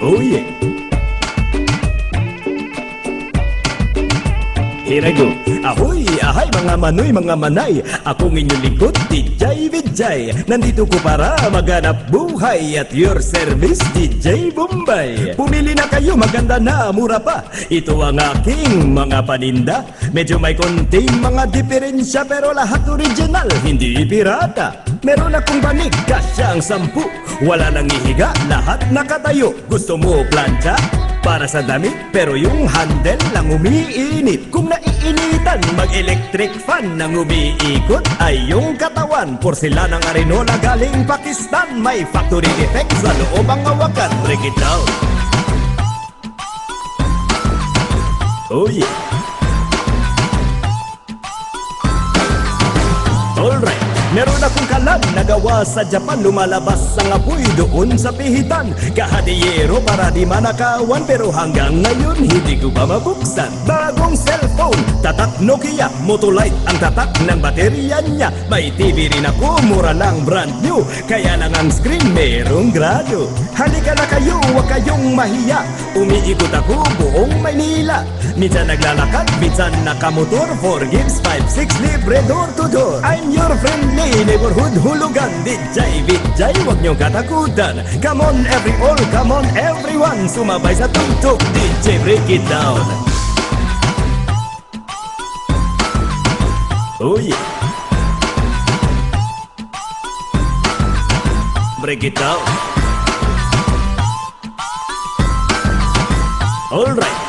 Oh yeah. Here I go. Ahoy, ahay mga manoy, mga manay. Akong inyong lingkod, DJ Vijay. Nandito ko para maghanap buhay. At your service, DJ Bombay. Pumili na kayo, maganda na, mura pa. Ito ang aking mga paninda. Medyo may konting mga diferensya, pero lahat original, hindi pirata. Meron akong banig, kasya ang 10. Wala nang ihiga, lahat nakatayo. Gusto mo plancha? Para sa damit, pero yung handle lang umiinit. Kung naiinitan, mag-electric fan nang umiikot ay yung katawan. Porcelanang Arenola galing Pakistan. May factory defect sa loob ang hawakan. Break it down. Oh yeah. Alright. Meron akong kalan na gawa sa Japan. Lumalabas ang apoy doon sa pihitan. Kahadiyero para di manakawan, pero hanggang ngayon hindi ko pa mabuksan. Bagong cellphone, tatak Nokia. Motolite ang tatak ng baterya niya. May TV rin ako, mura lang, brand new. Kaya lang ang screen merong grado. Halika na kayo, huwag kayong mahiya. Umiikot ako buong Maynila. Minsan naglalakad, minsan nakamotor. 4 gigs, 5-6 libre door to door. I'm your friendly neighborhood hulugan, DJ Vijay, huwag niyong katakutan. Come on come on everyone. Sumabay sa tugtog, DJ break it down. Oh yeah. Break it down. Alright.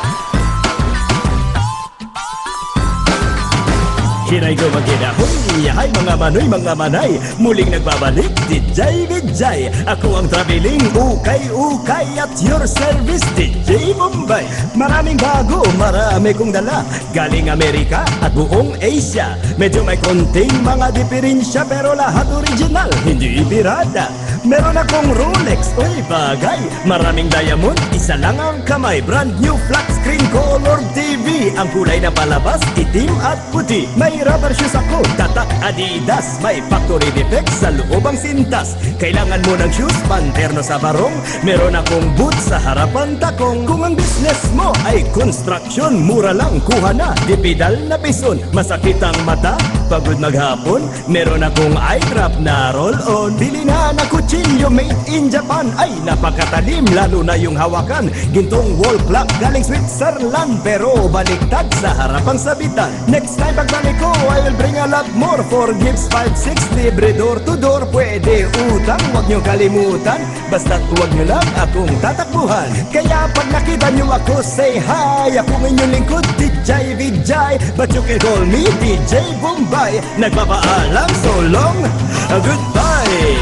Here I go again. Ahoy, hay mga manoy, mga manay. Muling nagbabalik, DJ Vijay. Ako ang traveling, ukay-ukay. At your service, DJ Bombay. Maraming bago, marami kong dala. Galing Amerika at buong Asia. Medyo may konting mga diferensya, pero lahat original, hindi pirata. Meron akong Rolex, uy bagay. Maraming diamond, isa lang ang kamay. Brand new flat screen color TV. Ang kulay na palabas, itim at puti. May rubber shoes ako, tatak Adidas. May factory defect sa loob ang sintas. Kailangan mo ng shoes, panterno sa barong. Meron akong boots sa harapan takong. Kung ang business mo ay construction, mura lang, kuha na, dipidal na bison. Masakit ang mata, pagod maghapon. Meron akong eye drop na roll-on. Bili na na kutsilyo made in Japan. Ay napakatalim, lalo na yung hawakan. Gintong wall clock galing Switzerland, pero baliktad sa harapang sabitan. Next time pagbalik ko, I will bring a lot more. 4 gigs, 5-6 libre door to door. Pwede utang, huwag nyo kalimutan. Basta't huwag nyo lang akong tatakbuhan. Kaya pag nakita nyo ako, say hi. Akong inyong lingkod, DJ Vijay. But you can call me DJ Bombay. Nagpapaalam, so long, goodbye.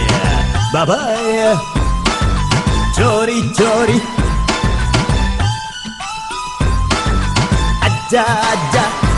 Bye-bye. Chori, chori. Aja, aja.